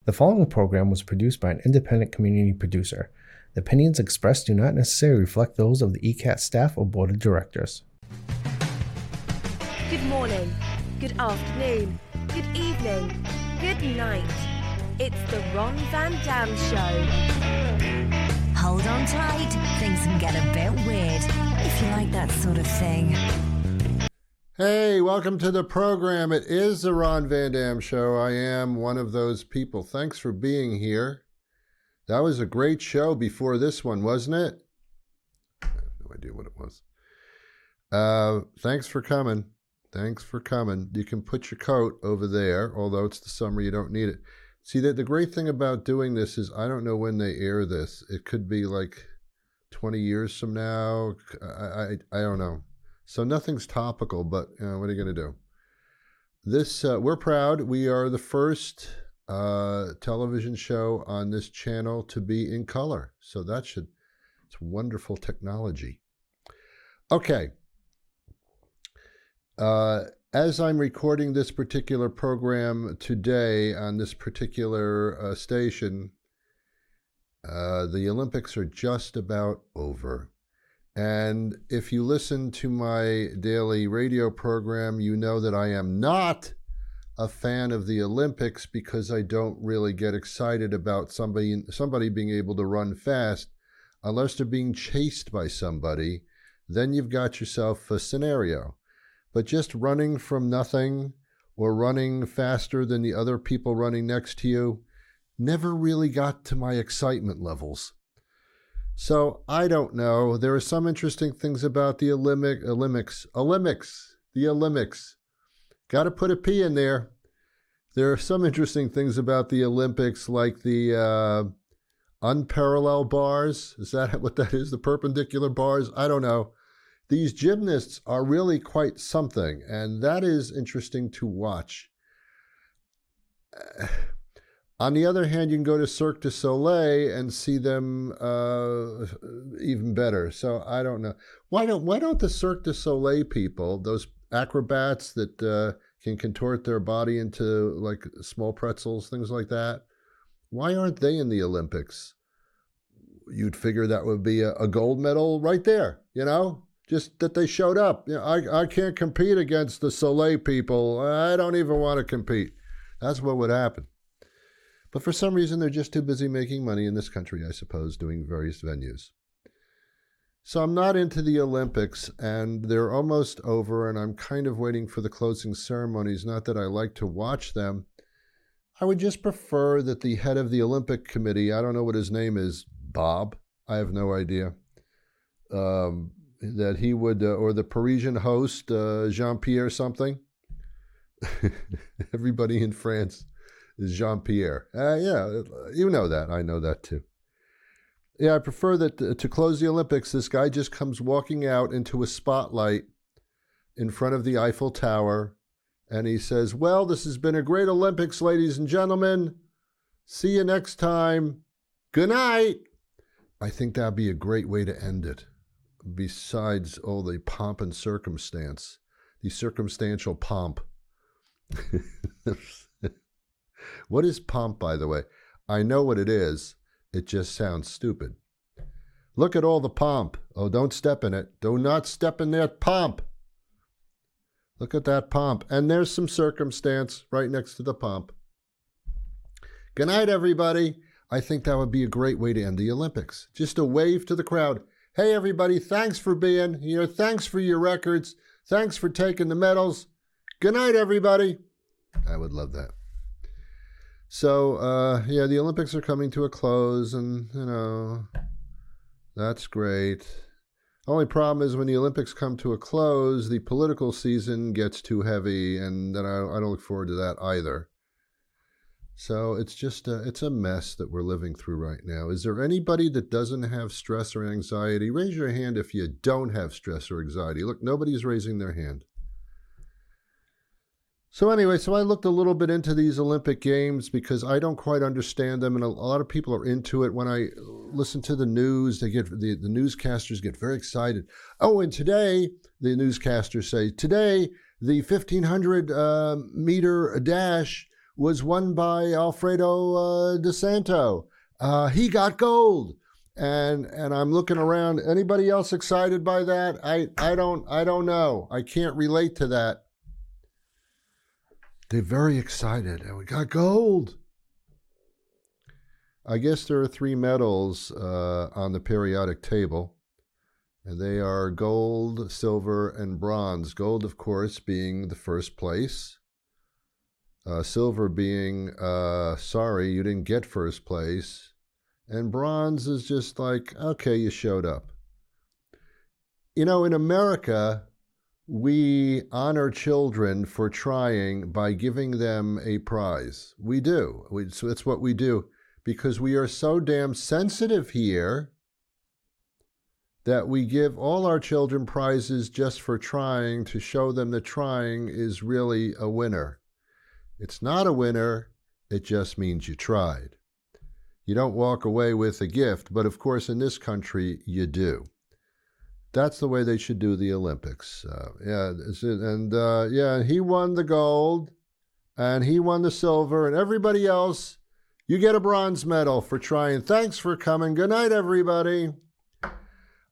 The following program was produced by an independent community producer. The opinions expressed do not necessarily reflect those of the ECAT staff or board of directors. Good morning, good afternoon, good evening, good night. It's the Ron Van Dam Show. Hold on tight, things can get a bit weird, if you like that sort of thing. Hey, welcome to the program. It is the Ron Van Dam Show. I am one of those people. Thanks for being here. That was a great show before this one, wasn't it? I have no idea what it was. Thanks for coming. Thanks for coming. You can put your coat over there, although it's the summer, you don't need it. See, the great thing about doing this is I don't know when they air this. It could be like 20 years from now. I don't know. So nothing's topical, but what are you going to do? This we're proud. We are the first television show on this channel to be in color. So it's wonderful technology. Okay. As I'm recording this particular program today on this particular station, the Olympics are just about over. And if you listen to my daily radio program, you know that I am not a fan of the Olympics because I don't really get excited about somebody being able to run fast unless they're being chased by somebody. Then you've got yourself a scenario. But just running from nothing or running faster than the other people running next to you never really got to my excitement levels. So I don't know. There are some interesting things about the Olympics. Got to put a P in there. There are some interesting things about the Olympics, like the unparalleled bars. Is that what that is? The perpendicular bars? I don't know. These gymnasts are really quite something, and that is interesting to watch. On the other hand, you can go to Cirque du Soleil and see them even better. So I don't know. Why don't the Cirque du Soleil people, those acrobats that can contort their body into like small pretzels, things like that, why aren't they in the Olympics? You'd figure that would be a gold medal right there, you know? Just that they showed up. You know, I can't compete against the Soleil people. I don't even want to compete. That's what would happen. But for some reason, they're just too busy making money in this country, I suppose, doing various venues. So I'm not into the Olympics, and they're almost over, and I'm kind of waiting for the closing ceremonies. Not that I like to watch them. I would just prefer that the head of the Olympic Committee, I don't know what his name is, Bob, I have no idea, that he would, or the Parisian host, Jean-Pierre something. Everybody in France is Jean-Pierre. Yeah, you know that. I know that too. Yeah, I prefer that to close the Olympics, this guy just comes walking out into a spotlight in front of the Eiffel Tower, and he says, well, this has been a great Olympics, ladies and gentlemen. See you next time. Good night. I think that'd be a great way to end it, besides all the pomp and circumstance, the circumstantial pomp. What is pomp, by the way? I know what it is. It just sounds stupid. Look at all the pomp. Oh, don't step in it. Do not step in that pomp. Look at that pomp. And there's some circumstance right next to the pomp. Good night, everybody. I think that would be a great way to end the Olympics. Just a wave to the crowd. Hey, everybody, thanks for being here. Thanks for your records. Thanks for taking the medals. Good night, everybody. I would love that. So, yeah, the Olympics are coming to a close, and, you know, that's great. Only problem is when the Olympics come to a close, the political season gets too heavy, and then I don't look forward to that either. So it's just, it's a mess that we're living through right now. Is there anybody that doesn't have stress or anxiety? Raise your hand if you don't have stress or anxiety. Look, nobody's raising their hand. So anyway, so I looked a little bit into these Olympic Games because I don't quite understand them, and a lot of people are into it. When I listen to the news, they get the newscasters get very excited. Oh, and today, the newscasters say, today, the 1,500 meter dash was won by Alfredo De Santo. He got gold. And I'm looking around. Anybody else excited by that? I don't know. I can't relate to that. They're very excited. And we got gold. I guess there are 3 medals on the periodic table. And they are gold, silver, and bronze. Gold, of course, being the first place. Silver being, sorry, you didn't get first place. And bronze is just like, okay, you showed up. You know, in America, we honor children for trying by giving them a prize. We do. So it's what we do because we are so damn sensitive here that we give all our children prizes just for trying to show them that trying is really a winner. It's not a winner. It just means you tried. You don't walk away with a gift, but of course in this country you do. That's the way they should do the Olympics. He won the gold, and he won the silver, and everybody else, you get a bronze medal for trying. Thanks for coming. Good night, everybody.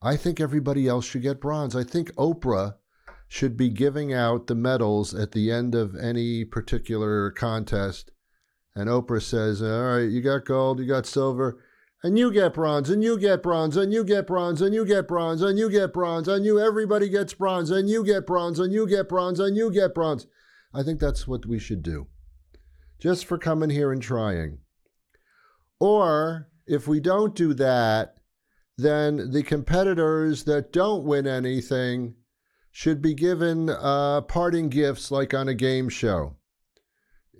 I think everybody else should get bronze. I think Oprah should be giving out the medals at the end of any particular contest. And Oprah says, all right, you got gold, you got silver, and you get bronze, and you get bronze, and you get bronze, and you get bronze, and you get bronze, and everybody gets bronze, and you get bronze, and you get bronze, and you get bronze. I think that's what we should do. Just for coming here and trying. Or if we don't do that, then the competitors that don't win anything should be given parting gifts like on a game show.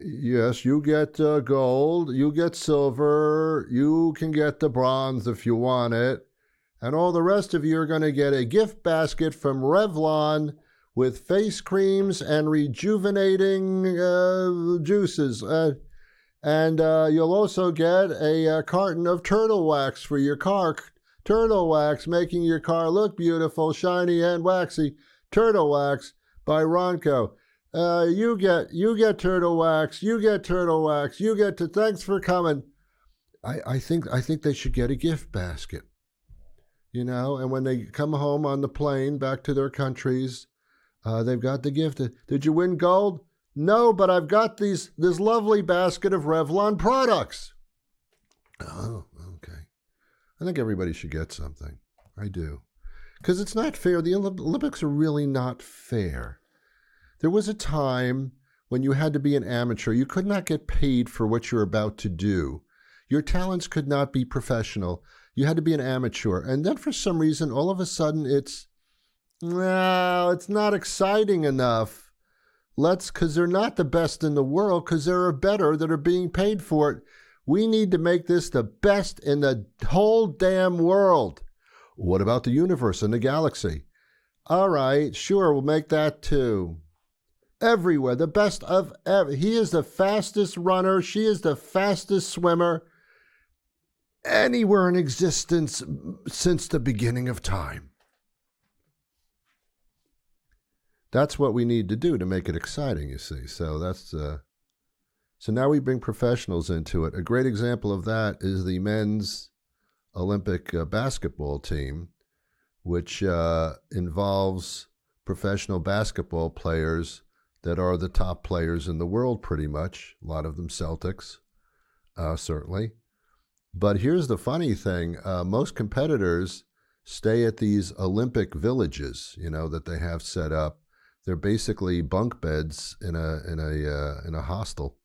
Yes, you get gold, you get silver, you can get the bronze if you want it, and all the rest of you are going to get a gift basket from Revlon with face creams and rejuvenating juices. And you'll also get a carton of turtle wax for your car. Turtle wax, making your car look beautiful, shiny, and waxy. Turtle wax by Ronco. You get turtle wax, you get turtle wax, you get to thanks for coming. I think they should get a gift basket. You know, and when they come home on the plane back to their countries, they've got the gift. Did you win gold? No, but I've got this lovely basket of Revlon products. Oh, okay. I think everybody should get something. I do. Because it's not fair. The Olympics are really not fair. There was a time when you had to be an amateur. You could not get paid for what you're about to do. Your talents could not be professional. You had to be an amateur. And then for some reason, all of a sudden, it's not exciting enough. Because they're not the best in the world, because there are better that are being paid for it. We need to make this the best in the whole damn world. What about the universe and the galaxy? All right, sure, we'll make that too. Everywhere, the best of ever. He is the fastest runner. She is the fastest swimmer anywhere in existence since the beginning of time. That's what we need to do to make it exciting, you see. So so now we bring professionals into it. A great example of that is the men's Olympic basketball team, which involves professional basketball players that are the top players in the world pretty much. A lot of them Celtics, certainly. But here's the funny thing. Most competitors stay at these Olympic villages, that they have set up. They're basically bunk beds in a hostel.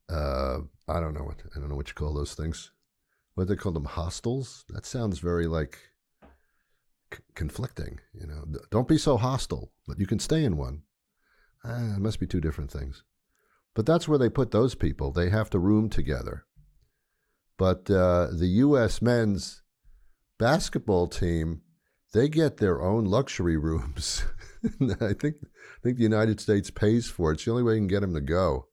I don't know what you call those things. What do they call them? Hostels? That sounds very conflicting. Don't be so hostile, but you can stay in one. It must be two different things. But that's where they put those people. They have to room together. But the U.S. men's basketball team, they get their own luxury rooms. I think the United States pays for it. It's the only way you can get them to go.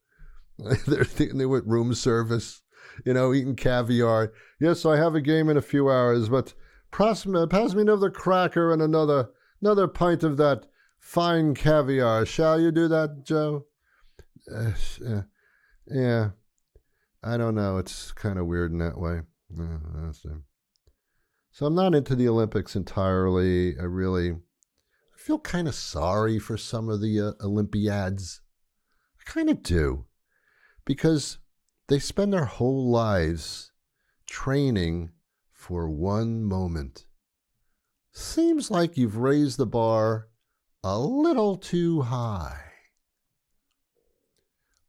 They went room service, eating caviar. Yes, I have a game in a few hours, but pass me another cracker and another pint of that fine caviar. Shall you do that, Joe? Yeah, I don't know. It's kind of weird in that way. Yeah, so I'm not into the Olympics entirely. I feel kind of sorry for some of the Olympiads. I kind of do, because they spend their whole lives training for one moment. Seems like you've raised the bar a little too high.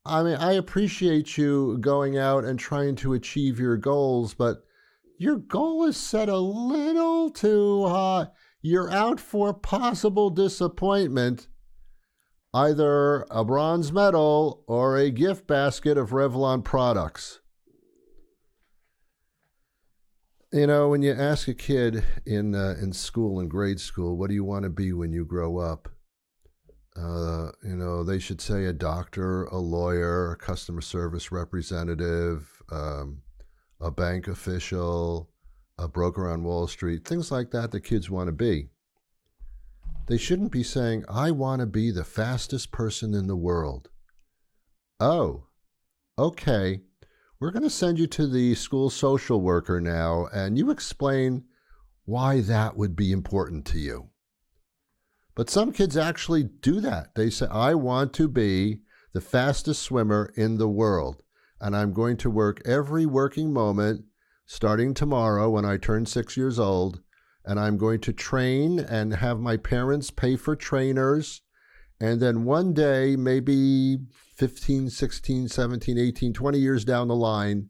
I mean, I appreciate you going out and trying to achieve your goals, but your goal is set a little too high. You're out for possible disappointment, either a bronze medal or a gift basket of Revlon products. You know, when you ask a kid in school, in grade school, what do you want to be when you grow up? They should say a doctor, a lawyer, a customer service representative, a bank official, a broker on Wall Street, things like that the kids want to be. They shouldn't be saying, I want to be the fastest person in the world. Oh, okay. We're going to send you to the school social worker now, and you explain why that would be important to you. But some kids actually do that. They say, I want to be the fastest swimmer in the world, and I'm going to work every working moment starting tomorrow when I turn 6 years old, and I'm going to train and have my parents pay for trainers, and then one day, maybe 15, 16, 17, 18, 20 years down the line,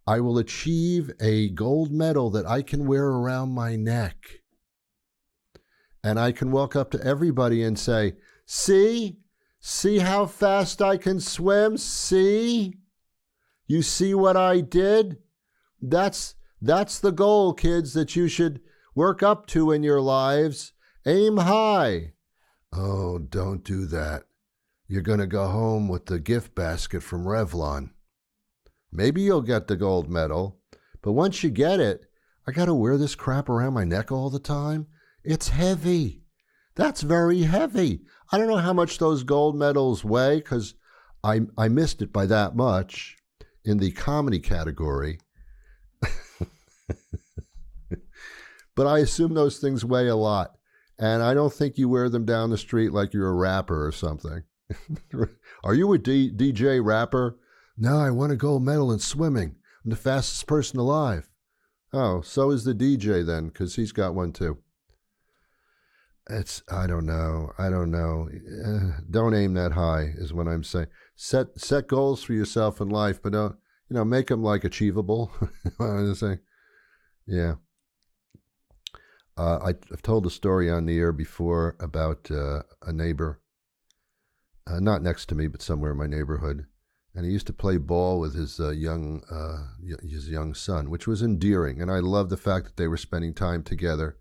I will achieve a gold medal that I can wear around my neck. And I can walk up to everybody and say, see how fast I can swim? See? You see what I did? That's the goal, kids, that you should work up to in your lives. Aim high. Oh, don't do that. You're going to go home with the gift basket from Revlon. Maybe you'll get the gold medal, but once you get it, I got to wear this crap around my neck all the time? It's heavy. That's very heavy. I don't know how much those gold medals weigh, because I missed it by that much in the comedy category. But I assume those things weigh a lot. And I don't think you wear them down the street like you're a rapper or something. Are you a DJ rapper? No, I won a gold medal in swimming. I'm the fastest person alive. Oh, so is the DJ then, because he's got one too. I don't know. Don't aim that high is what I'm saying. Set goals for yourself in life, but don't, make them like achievable. I'm saying, yeah. I've told a story on the air before about a neighbor, not next to me, but somewhere in my neighborhood, and he used to play ball with his young son, which was endearing, and I love the fact that they were spending time together.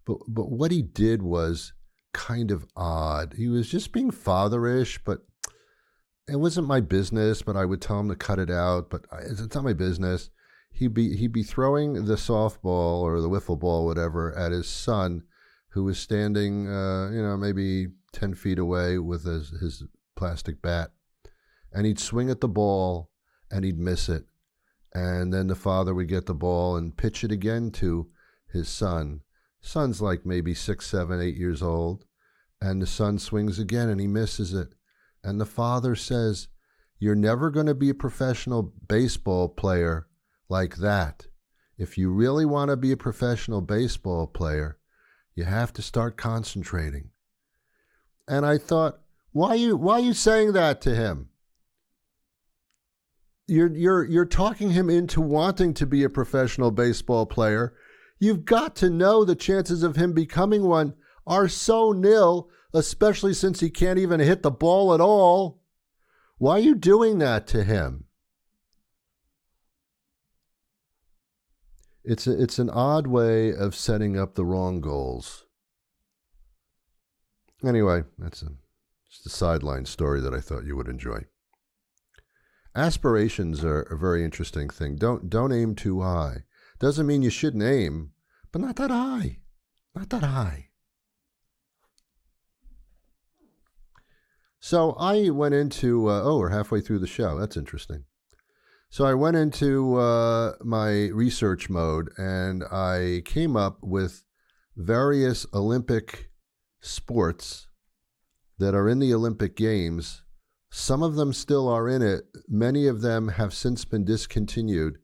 But what he did was kind of odd. He was just being fatherish, but it wasn't my business. But I would tell him to cut it out. But it's not my business. He'd be throwing the softball or the wiffle ball, whatever, at his son, who was standing, maybe 10 feet away with his plastic bat, and he'd swing at the ball and he'd miss it, and then the father would get the ball and pitch it again to his son. Son's like maybe 6, 7, 8 years old, and the son swings again and he misses it. And the father says, you're never going to be a professional baseball player like that. If you really want to be a professional baseball player, you have to start concentrating. And I thought, why are you saying that to him? You're talking him into wanting to be a professional baseball player. You've got to know the chances of him becoming one are so nil, especially since he can't even hit the ball at all. Why are you doing that to him? It's an odd way of setting up the wrong goals. Anyway, that's just a sideline story that I thought you would enjoy. Aspirations are a very interesting thing. Don't aim too high. Doesn't mean you shouldn't aim, but not that high. Not that high. So I went into, we're halfway through the show. That's interesting. So I went into my research mode and I came up with various Olympic sports that are in the Olympic Games. Some of them still are in it. Many of them have since been discontinued.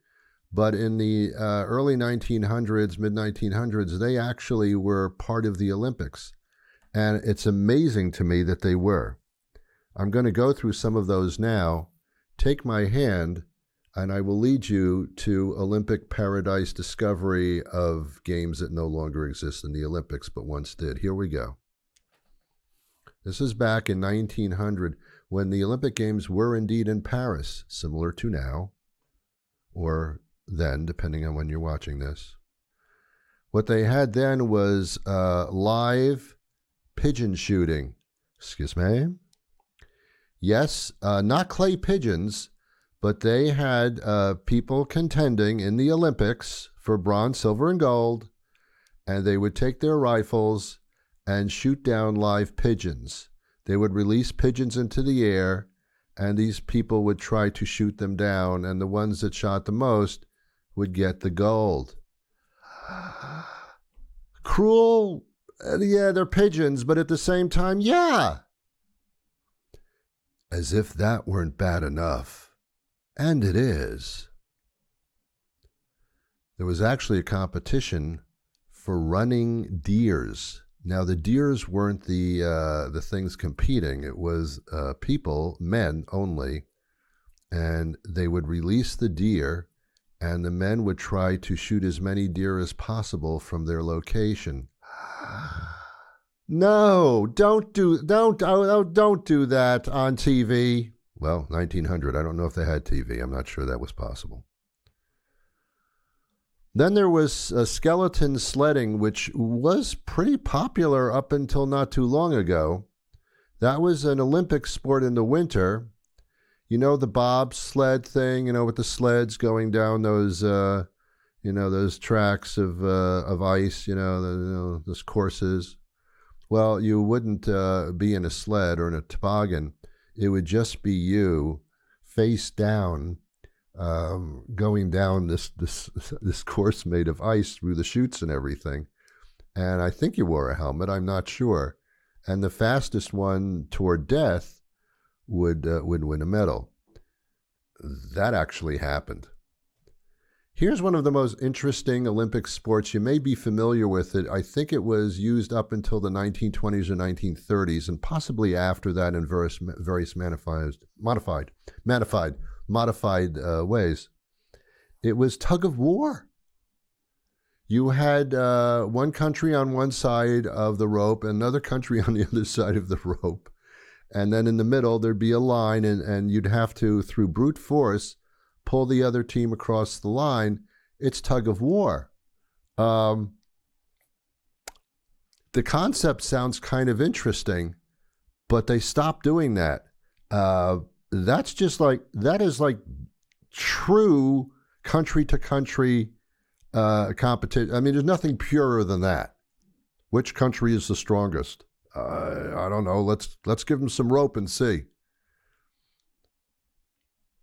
But in the early 1900s, mid-1900s, they actually were part of the Olympics. And it's amazing to me that they were. I'm going to go through some of those now. Take my hand, and I will lead you to Olympic paradise discovery of games that no longer exist in the Olympics, but once did. Here we go. This is back in 1900, when the Olympic Games were indeed in Paris, similar to now, or then, depending on when you're watching this. What they had then was live pigeon shooting. Excuse me? Yes, not clay pigeons, but they had people contending in the Olympics for bronze, silver, and gold, and they would take their rifles and shoot down live pigeons. They would release pigeons into the air, and these people would try to shoot them down, and the ones that shot the most would get the gold. Cruel, yeah, they're pigeons, but at the same time, yeah. As if that weren't bad enough. And it is. There was actually a competition for running deers. Now, the deers weren't the things competing. It was people, men only, and they would release the deer, and the men would try to shoot as many deer as possible from their location. No, don't do that on TV. Well, 1900, I don't know if they had TV. I'm not sure that was possible. Then there was skeleton sledding, which was pretty popular up until not too long ago. That was an Olympic sport in the winter. You know, the bobsled thing, with the sleds going down those, those tracks of ice, those courses. Well, you wouldn't be in a sled or in a toboggan. It would just be you face down, going down this course made of ice through the chutes and everything. And I think you wore a helmet. I'm not sure. And the fastest one toward death would win a medal. That actually happened. Here's one of the most interesting Olympic sports. You may be familiar with it. I think it was used up until the 1920s or 1930s, and possibly after that in various modified ways. It was tug of war. You had one country on one side of the rope, another country on the other side of the rope. And then in the middle, there'd be a line, and you'd have to, through brute force, pull the other team across the line. It's tug of war. The concept sounds kind of interesting, but they stopped doing that. That is like true country-to-country competition. I mean, there's nothing purer than that. Which country is the strongest? I don't know. Let's give them some rope and see.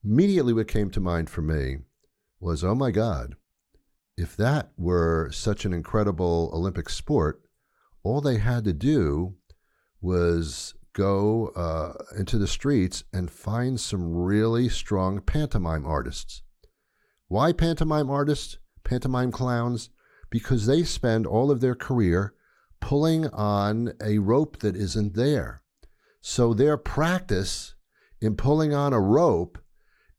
Immediately what came to mind for me was, oh my God, if that were such an incredible Olympic sport, all they had to do was go into the streets and find some really strong pantomime artists. Why pantomime artists? Pantomime clowns? Because they spend all of their career pulling on a rope that isn't there. So their practice in pulling on a rope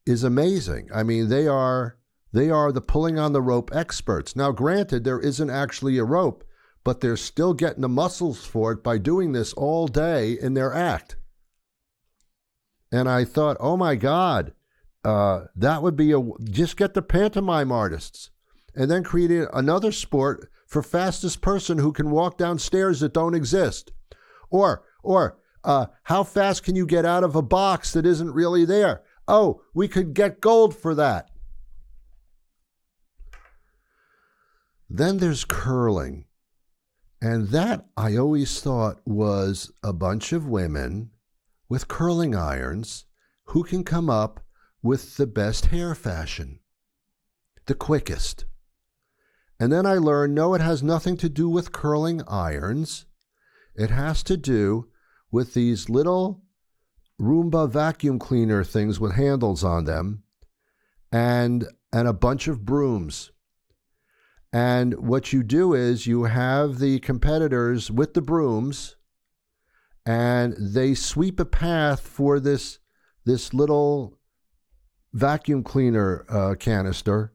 is amazing. I mean, they are the pulling on the rope experts. Now, granted, there isn't actually a rope, but they're still getting the muscles for it by doing this all day in their act. And I thought, oh my God, that would be just get the pantomime artists and then create another sport for fastest person who can walk down stairs that don't exist. Or how fast can you get out of a box that isn't really there? Oh, we could get gold for that. Then there's curling. And that I always thought was a bunch of women with curling irons who can come up with the best hair fashion, the quickest. And then I learned, no, it has nothing to do with curling irons. It has to do with these little Roomba vacuum cleaner things with handles on them and a bunch of brooms. And what you do is you have the competitors with the brooms, and they sweep a path for this little vacuum cleaner canister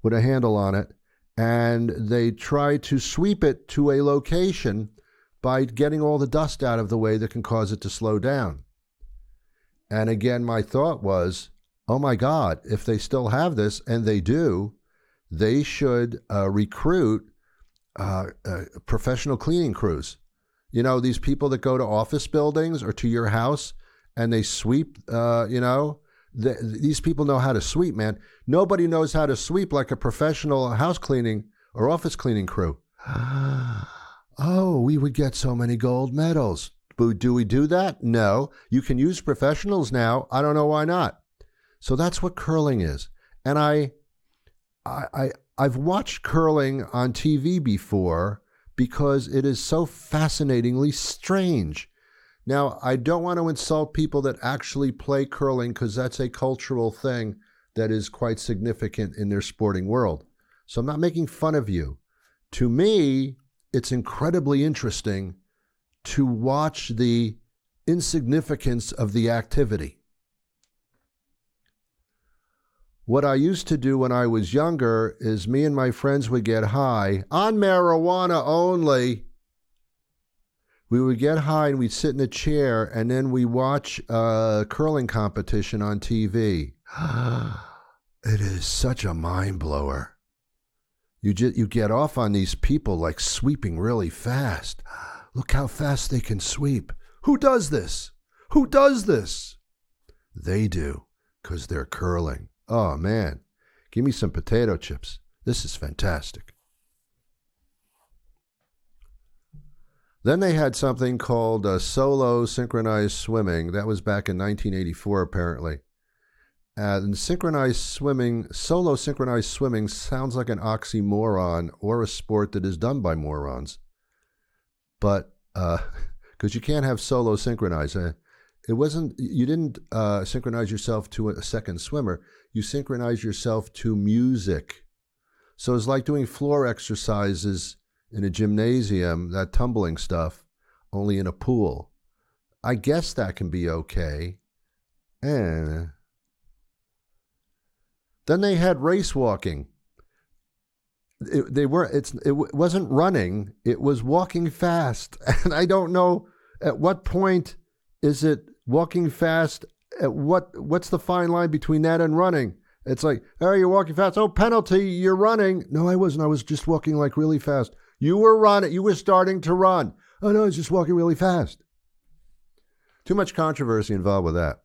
with a handle on it, and they try to sweep it to a location by getting all the dust out of the way that can cause it to slow down. And again, my thought was, oh my God, if they still have this, and they do, they should recruit professional cleaning crews. You know, these people that go to office buildings or to your house and they sweep, these people know how to sweep, man. Nobody knows how to sweep like a professional house cleaning or office cleaning crew. Oh, we would get so many gold medals. But do we do that? No. You can use professionals now. I don't know why not. So that's what curling is. And I've watched curling on TV before because it is so fascinatingly strange. Now, I don't want to insult people that actually play curling because that's a cultural thing that is quite significant in their sporting world. So I'm not making fun of you. To me, it's incredibly interesting to watch the insignificance of the activity. What I used to do when I was younger is me and my friends would get high on marijuana only. We would get high and we'd sit in a chair and then we watch a curling competition on TV. It is such a mind blower. You get off on these people like sweeping really fast. Look how fast they can sweep. Who does this? Who does this? They do, because they're curling. Oh, man. Give me some potato chips. This is fantastic. Then they had something called solo synchronized swimming. That was back in 1984, apparently. And synchronized swimming, solo synchronized swimming sounds like an oxymoron or a sport that is done by morons. But, because you can't have solo synchronized. It wasn't, you didn't synchronize yourself to a second swimmer. You synchronize yourself to music. So it's like doing floor exercises in a gymnasium, that tumbling stuff, only in a pool. I guess that can be okay. Then they had race walking. It wasn't running, it was walking fast. And I don't know at what point is it walking fast. What's the fine line between that and running? It's like, oh, you're walking fast. Oh, penalty, you're running. No, I wasn't. I was just walking like really fast. You were running. You were starting to run. Oh, no, I was just walking really fast. Too much controversy involved with that.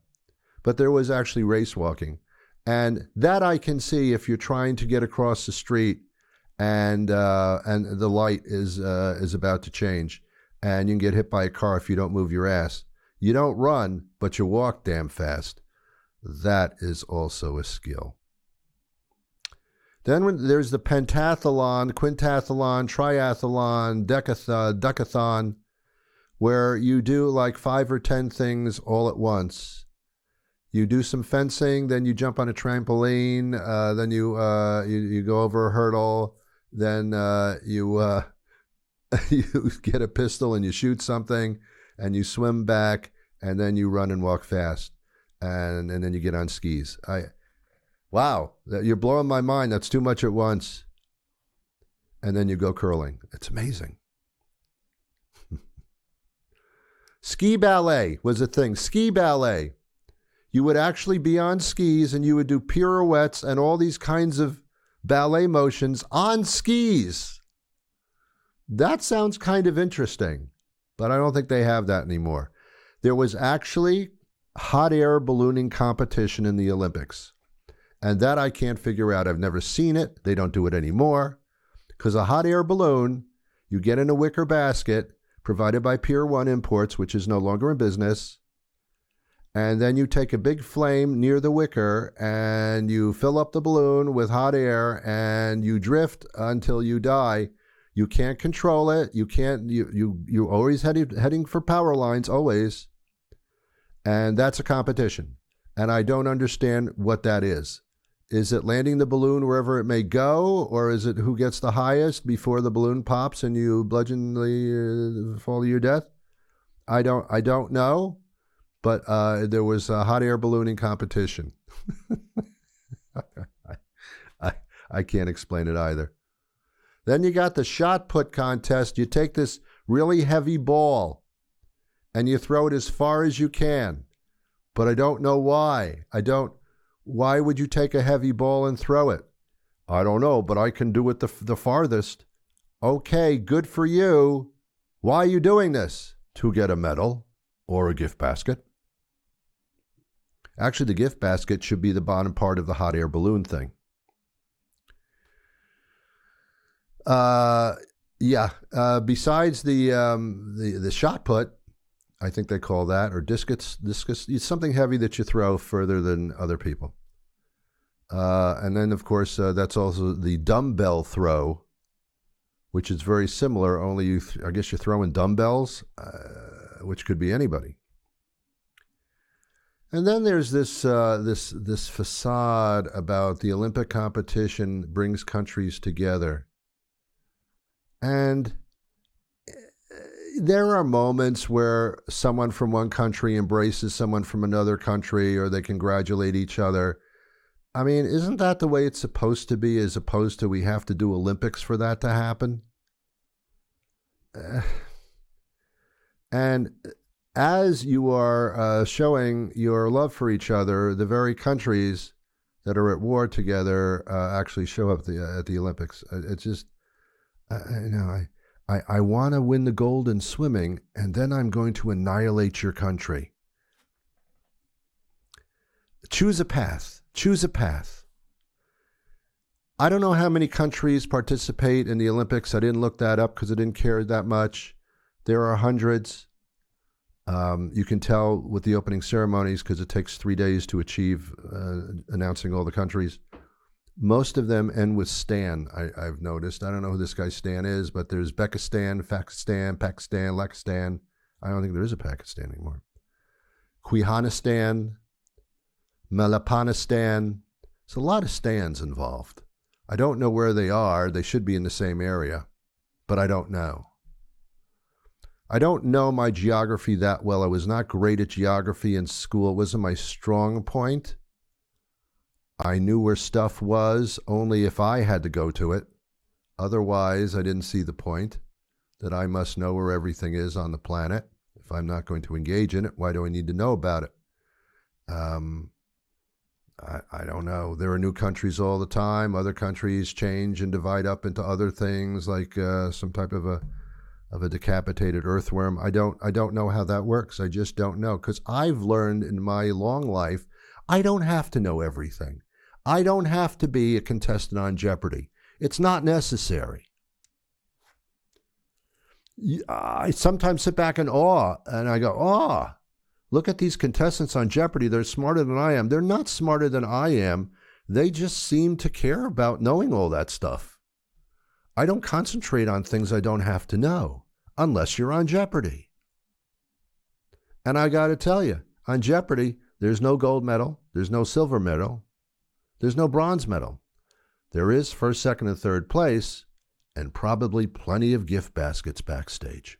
But there was actually race walking. And that I can see if you're trying to get across the street and the light is about to change and you can get hit by a car if you don't move your ass. You don't run, but you walk damn fast. That is also a skill. Then there's the pentathlon, quintathlon, triathlon, decathon, where you do like 5 or 10 things all at once. You do some fencing, then you jump on a trampoline, then you go over a hurdle, then you get a pistol and you shoot something, and you swim back, and then you run and walk fast, and then you get on skis. Wow, you're blowing my mind. That's too much at once. And then you go curling. It's amazing. Ski ballet was a thing. Ski ballet. You would actually be on skis and you would do pirouettes and all these kinds of ballet motions on skis. That sounds kind of interesting, but I don't think they have that anymore. There was actually hot air ballooning competition in the Olympics, and that I can't figure out. I've never seen it. They don't do it anymore because a hot air balloon, you get in a wicker basket provided by Pier 1 Imports, which is no longer in business, And then you take a big flame near the wicker and you fill up the balloon with hot air and you drift until you die. You can't control it. You can't. You always heading for power lines, always. And that's a competition. And I don't understand what that is. Is it landing the balloon wherever it may go, or is it who gets the highest before the balloon pops and you bludgeonly fall to your death? I don't know. But there was a hot air ballooning competition. I can't explain it either. Then you got the shot put contest. You take this really heavy ball and you throw it as far as you can. But I don't know why. Why would you take a heavy ball and throw it? I don't know, but I can do it the farthest. Okay, good for you. Why are you doing this? To get a medal or a gift basket. Actually, the gift basket should be the bottom part of the hot air balloon thing. Besides the shot put, I think they call that, or discus, it's something heavy that you throw further than other people. And then, of course, that's also the dumbbell throw, which is very similar, only I guess you're throwing dumbbells, which could be anybody. And then there's this facade about the Olympic competition brings countries together. And there are moments where someone from one country embraces someone from another country, or they congratulate each other. I mean, isn't that the way it's supposed to be, as opposed to we have to do Olympics for that to happen? And as you are showing your love for each other, the very countries that are at war together actually show up at the Olympics. It's just, I want to win the gold in swimming, and then I'm going to annihilate your country. Choose a path. Choose a path. I don't know how many countries participate in the Olympics. I didn't look that up because I didn't care that much. There are hundreds. You can tell with the opening ceremonies because it takes 3 days to achieve announcing all the countries. Most of them end with Stan, I've noticed. I don't know who this guy Stan is, but there's Bekistan, Pakistan, Lakistan. I don't think there is a Pakistan anymore. Quihanistan, Malapanistan. There's a lot of stands involved. I don't know where they are. They should be in the same area, but I don't know. I don't know my geography that well. I was not great at geography in school. It wasn't my strong point. I knew where stuff was only if I had to go to it. Otherwise, I didn't see the point that I must know where everything is on the planet. If I'm not going to engage in it, why do I need to know about it? I don't know. There are new countries all the time. Other countries change and divide up into other things, like some type of a decapitated earthworm. I don't know how that works. I just don't know, because I've learned in my long life, I don't have to know everything. I don't have to be a contestant on Jeopardy. It's not necessary. I sometimes sit back in awe, and I go, look at these contestants on Jeopardy. They're smarter than I am. They're not smarter than I am. They just seem to care about knowing all that stuff. I don't concentrate on things I don't have to know, unless you're on Jeopardy. And I got to tell you, on Jeopardy, there's no gold medal. There's no silver medal. There's no bronze medal. There is first, second, and third place, and probably plenty of gift baskets backstage.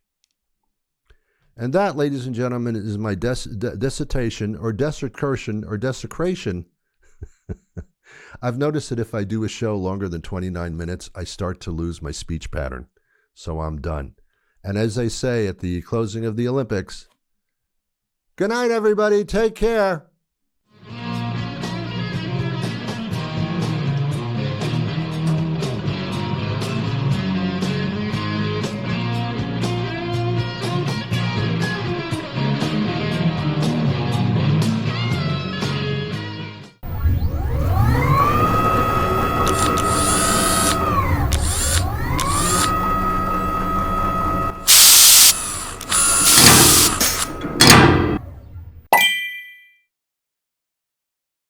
And that, ladies and gentlemen, is my dissertation or desecration or desecration. I've noticed that if I do a show longer than 29 minutes, I start to lose my speech pattern. So I'm done. And as they say at the closing of the Olympics, good night, everybody. Take care.